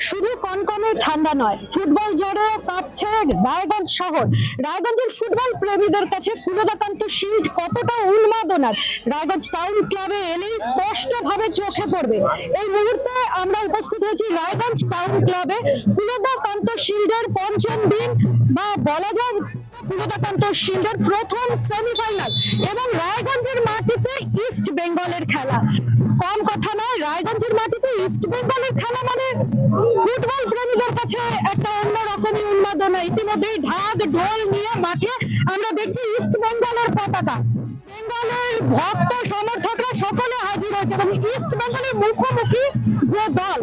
শুধু কনকনে ঠান্ডা নয়, ফুটবল জড়ো কাঁপছে রায়গঞ্জ শহর। রায়গঞ্জের ফুটবল প্রেমীদের কাছে পুনরাকান্ত শিল্ড কতটা উন্মাদনার রায়গঞ্জ টাউন ক্লাবে এলেই স্পষ্টভাবে চোখে পড়বে। এই মুহূর্তে আমরা উপস্থিত হয়েছি রায়গঞ্জ টাউন ক্লাবে পুনরাকান্ত শিল্ডের পঞ্চম দিন, বা বলা যায় পুনরাকান্ত শিল্ডের প্রথম সেমিফাইনাল, এবং রায়গঞ্জের মাটিতে ইস্ট বেঙ্গলের খেলা। কম কথা নয়, রায়গঞ্জের মাটিতে ইস্ট বেঙ্গলের খেলা মানে ফুটবল প্রেমীদের কাছে একটা অন্যরকমই উন্মাদনা। ইতিমধ্যেই ঢাক ঢোল নিয়ে মাঠে আমরা দেখছি ইস্ট বেঙ্গলের পতাকা। বেঙ্গলের ভক্ত সমর্থকরা সকলে হাজির হয়েছে, এবং ইস্ট বেঙ্গলের মুখোমুখি যে দল,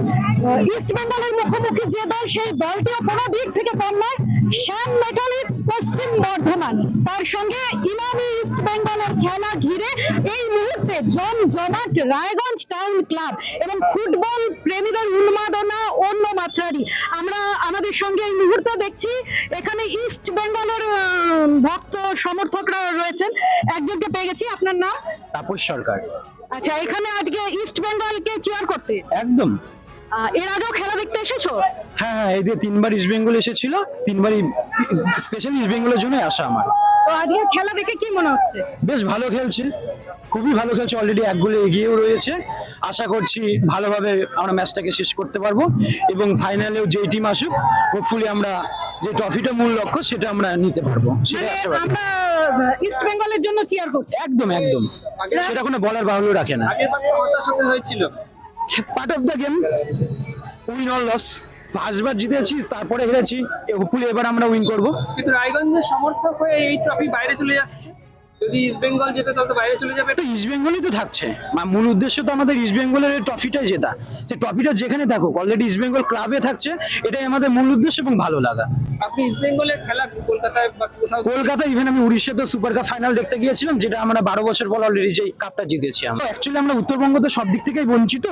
সেই দলটিও কোনো দিক থেকে কম নয়। শ্যাম মেটালিক্স পশ্চিম বর্ধমান, তার সঙ্গে ইমামি ইস্ট বেঙ্গলের খেলা ঘিরে এই মুহূর্তে জমজমাট রায়গঞ্জ টাউন ক্লাব, এবং ফুটবল প্রেমীদের উন্মাদনা অন্য মাত্রারই। আমরা আমাদের সঙ্গে এই মুহূর্তে দেখছি এখানে ইস্ট বেঙ্গলের ভক্ত সমর্থকরা রয়েছেন। একজনকে পেয়ে গেছি, আপনার নাম? তাপস সরকার। আচ্ছা, এখানে আজকে ইস্ট বেঙ্গলকে চিয়ার করতে একদম। এর আগেও খেলা দেখতে এসেছো? হ্যাঁ, এই যে 3বার ইস্ট বেঙ্গল এসেছিল, 3বারই স্পেশালি ইস্ট বেঙ্গলের জন্য আসা আমার। তো আজকে খেলা দেখে কি মনে হচ্ছে? বেশ ভালো খেলছে, খুবই ভালো খেলছে, অলরেডি 1 গোলে এগিয়েও রয়েছে। আশা করছি ভালোভাবে আমরা ম্যাচটাকে শেষ করতে পারবো, এবং ফাইনালেও যেই টিম আসুক হোপফুলি আমরা যে ট্রফিটা মূল লক্ষ্য সেটা আমরা নিতে পারবো। আমরা ইস্ট বেঙ্গলের জন্য চিয়ার করছি। একদম একদম, সেটা কোনো বলার বাহুল্য রাখে না। হয়েছিল part of the game, win or loss. 5বার জিতেছি, তারপরে হেরেছি, হোপফুলি এবার আমরা উইন করব। কিন্তু রায়গঞ্জের সমর্থক হয়ে এই ট্রফি বাইরে চলে যাচ্ছে, যদি ইস্ট বেঙ্গল যেতে তাহলে তো বাইরে চলে যাবে। তো ইস্ট বেঙ্গলই তো থাকছে, মূল উদ্দেশ্য তো আমাদের ইস্ট বেঙ্গলের ট্রফিটাই জেতা। সেই ট্রফিটা যেখানে থাকুক, অলরেডি ইস্ট বেঙ্গল ক্লাবে থাকছে, এটাই আমাদের মূল উদ্দেশ্য এবং ভালো লাগা। আপনি ইস্ট বেঙ্গলের খেলা কলকাতায় বা কোথাও? কলকাতা, ইভেন আমি উড়িষ্যাতে সুপার কাপ ফাইনাল দেখতে গিয়েছিলাম, যেটা আমরা 12 বছর পর অলরেডি যেই কাপটা জিতেছি। আমরা অ্যাকচুয়ালি আমরা উত্তরবঙ্গ তো সব দিক থেকেই বঞ্চিত,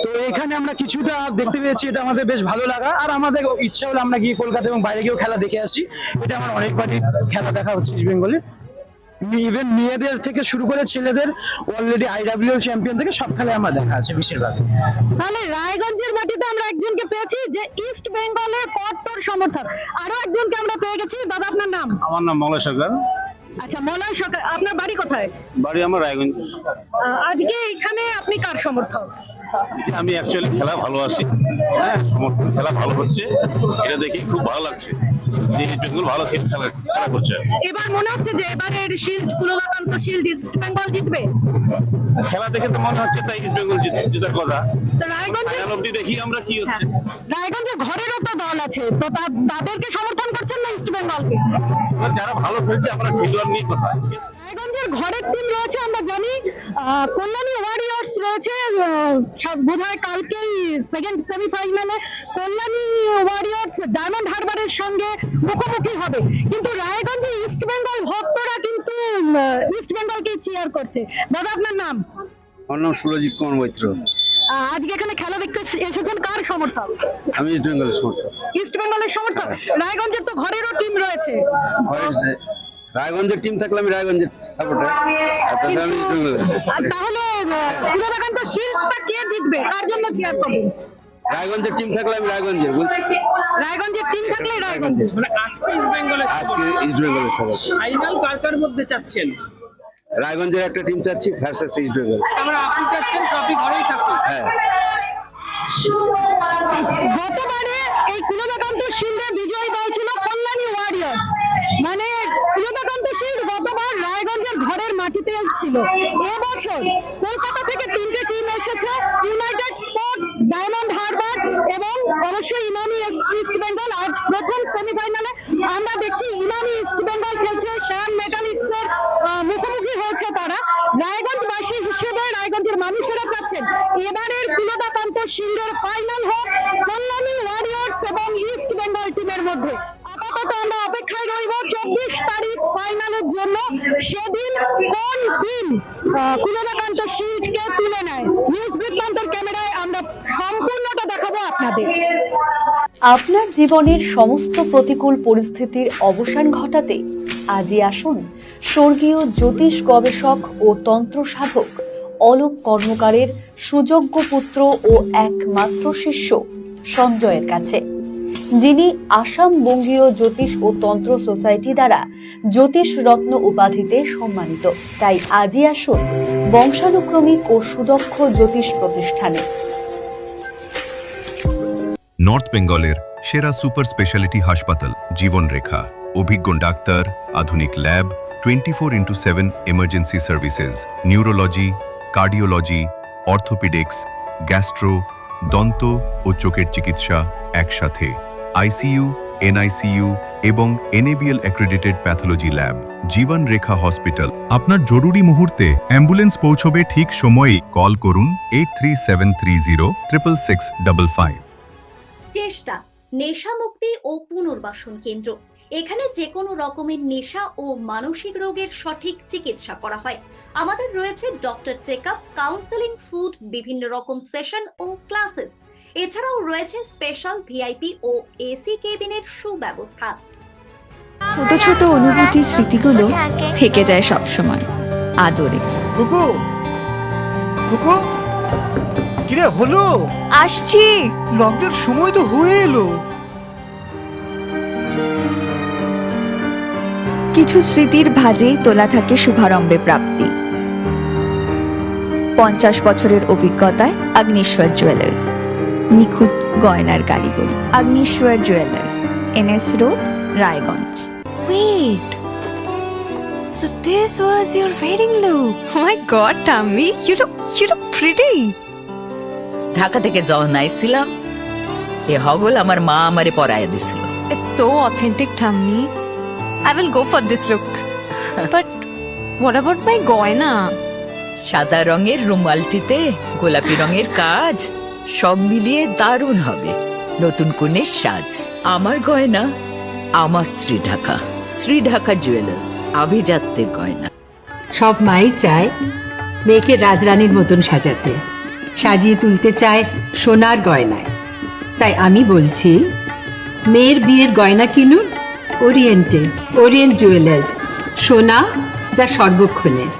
তো এখানে আমরা কিছুটা দেখতে পেয়েছি, এটা আমাদের বেশ ভালো লাগা। আর আমাদের ইচ্ছা হলো আমরা গিয়ে কলকাতা এবং বাইরে গিয়েও খেলা দেখে আসি। এটা আমার অনেকবারই খেলা দেখা হচ্ছে ইস্ট বেঙ্গলে। ইভেন মেয়েদের থেকে শুরু করে ছেলেদের অলরেডি IWL চ্যাম্পিয়ন থেকে সব খেলায় আমার দেখা আছে বেশিরভাগ। তাহলে রায়গঞ্জের মাটিতে আমরা একজনকে পেয়েছি যে ইস্ট বেঙ্গলের কট্টর সমর্থক। আরো একজনকে আমরা পেয়ে গেছি। দাদা, আপনার নাম? আমার নাম মলয় সরকার। আচ্ছা, মলয় সরকার, আপনার বাড়ি কোথায়? বাড়ি আমার রায়গঞ্জ। আজকে এখানে আপনি কার সমর্থক? আমি অ্যাকচুয়ালি খেলা ভালোবাসি, হ্যাঁ, সমর্থন খেলা ভালো হচ্ছে, এটা দেখে খুব ভালো লাগছে যে ইস্ট বেঙ্গল ভালো খেলা করছে। এবার মনে হচ্ছে যে এবারের শিল্ড, পুনরাকান্ত শিল্ড ইস্ট বেঙ্গল জিতবে। খেলা দেখে তো মনে হচ্ছে তাই ইস্ট বেঙ্গল জেতার কথা। তো রায়গঞ্জে ফাইনাল অবধি দেখি আমরা কি হচ্ছে। রায়গঞ্জের ঘরেরও তো দল আছে, তো তাদেরকে সমর্থন করছেন না ইস্ট বেঙ্গলকে? যারা ভালো খেলছে আমরা খেলোয়াড় নিয়ে কথা। রায়গঞ্জের ঘরের টিম রয়েছে, আমরা জানি কল্যাণী ওয়ারিয়র্স রয়েছে। বোধহয় কালকেই সেকেন্ড সেমিফাইনালে কল্যাণী ওয়ারিয়র্স ডায়মন্ড হারবারের সঙ্গে মুখোমুখি হবে। কিন্তু রায়গঞ্জে ইস্ট বেঙ্গল ভক্তরা কিন্তু ইস্ট বেঙ্গলকে চিয়ার করছে। দাদা, আপনার নাম? আমার নাম সুরজিৎ কুমার মৈত্র। আজকে এখানে খেলা দেখতে এসেছেন, কার সমর্থক? আমি ইস্ট বেঙ্গলের সমর্থক। ইস্ট বেঙ্গলের সমর্থক। রায়গঞ্জের তো ঘরেরও টিম রয়েছে। রায়গঞ্জের টিম থাকলে আমি রায়গঞ্জের সাপোর্টার, আমি ইস্ট বেঙ্গলের। তাহলে পুনরাকান্ত শিল্ডটা কে জিতবে, কার জন্য চিয়ার করবেন? রায়গঞ্জের টিম থাকলে আমি রায়গঞ্জের বলছি। রায়গঞ্জের টিম থাকলে রায়গঞ্জের। মানে আজকে ইস্ট বেঙ্গলের আজকে ইস্ট বেঙ্গলের সাপোর্ট। ফাইনাল কার মধ্যে চাচ্ছেন? রায়গঞ্জের একটা টিম চাচ্ছি ভার্সেস ইস্ট বেঙ্গল। আমরা আপনি চাচ্ছেন ট্রফি ঘরেই থাকবে? হ্যাঁ। গতবারে এই পুনরাকান্ত শিল্ডের বিজয়ী দল ছিল কল্যাণী ওয়ারিয়র্স। মানে পুনরাকান্ত শিল্ড গতবার রায়গঞ্জের ঘরের মাটিতে ছিল। এবছর কলকাতা থেকে 3টে টিম এসেছে, ইউনাইটেড স্পোর্টস, ডায়মন্ড হারবার এবং অবশ্যই ইমামি ইস্ট বেঙ্গল। আজ প্রথম সেমিফাইনালে আমরা দেখছি ইমামি ইস্ট বেঙ্গল খেলছে, শ্যাম মেটালিক্সের মুখোমুখি হয়েছে তারা। রায়গঞ্জবাসী হিসেবে রায়গঞ্জের মানুষেরা চাচ্ছেন এবারের পুনরাকান্ত শিল্ডের ফাইনাল হোক কল্যাণী ওয়ারিয়র্স এবং ইস্ট বেঙ্গল টিমের মধ্যে। আপাতত আমরা অপেক্ষায় রইব 24 তারিখ ফাইনালের জন্য। সেদিন কোন টিম পুনরাকান্ত শিল্ডকে তুলে নেয়। নিউজ বৃত্তান্তের ক্যামেরায় আমরা সম্পূর্ণটা দেখাবো আপনাদের। আপনার জীবনের সমস্ত প্রতিকূল পরিস্থিতির অবসান ঘটাতে আজই আসুন স্বর্গীয় জ্যোতিষ গবেষক ও তন্ত্র সাধক অলোক কর্মকারের সুযোগ্য পুত্র ও একমাত্র শিষ্য সঞ্জয়ের কাছে, যিনি আসাম বঙ্গীয় জ্যোতিষ ও তন্ত্র সোসাইটি দ্বারা জ্যোতিষ রত্ন উপাধিতে সম্মানিত। তাই আজই আসুন বংশানুক্রমিক ও সুদক্ষ জ্যোতিষ প্রতিষ্ঠানে। নর্থ বেঙ্গলের সেরা সুপার স্পেশালিটি হাসপাতাল জীবনরেখা, অভিজ্ঞ ডাক্তার, আধুনিক lab, 24x7 emergency services, neurology, cardiology, orthopaedics, gastro, দন্ত ও চোখের চিকিৎসা একসাথে, আইসিইউ, এনআইসিইউ এবং NABL accredited pathology lab. জীবনরেখা hospital. আপনার জরুরি মুহূর্তে অ্যাম্বুলেন্স পৌঁছবে ঠিক সময়েই। কল করুন 8373066655। চেষ্টা নেশা মুক্তি ও পুনর্বাসন কেন্দ্র। এখানে যে কোনো রকমের নেশা ও মানসিক রোগের সঠিক চিকিৎসা করা হয়। আমাদের রয়েছে ডক্টর চেকআপ, কাউন্সেলিং, ফুড, বিভিন্ন রকম সেশন ও ক্লাসেস। এছাড়াও রয়েছে স্পেশাল ভিআইপি ও এসি কেবিনের সুব্যবস্থা। ছোট ছোট অনুভূতি, স্মৃতিগুলো থেকে যায় সব সময় আদরে। কুকু কুকু, কিরে হলো? আসছি। লকডাউন সময় তো হয়ে এলো। কিছু স্মৃতির ভাজেই তোলা থাকে শুভারম্ভে প্রাপ্তি। 50 বছরের অভিজ্ঞতায় আগ্নেশ্বর জুয়েলার্স, নিখুঁত গয়নার কারিগরি। Agneshwar jewellers, NS road, Raiganj. Wait. So this was your wedding look. Oh my god, Tammy, you look pretty. Dhaka থেকে যখন আইছিলাম, এ হগল আমার মা আমারে পরাইয়া দিছিল। It's so authentic, Tammy. I will go for this look. But what about my goina? সাদা রঙের রুমালটিতে গোলাপি রঙের কাজ, সব মিলিয়ে দারুণ হবে নতুন কনের সাজ। আমার গয়না আমার শ্রী ঢাকা জুয়েলার্স, আভিজাত্যের গয়না। সব মাই চায় মেয়েকে রাজরানীর মতন সাজাতে, সাজিয়ে তুলতে চায় সোনার গয়নায়। তাই আমি বলছি, মেয়ের বিয়ের গয়না কিনুন ওরিয়েন্ট জুয়েলার্স, সোনা যা সর্বক্ষণের।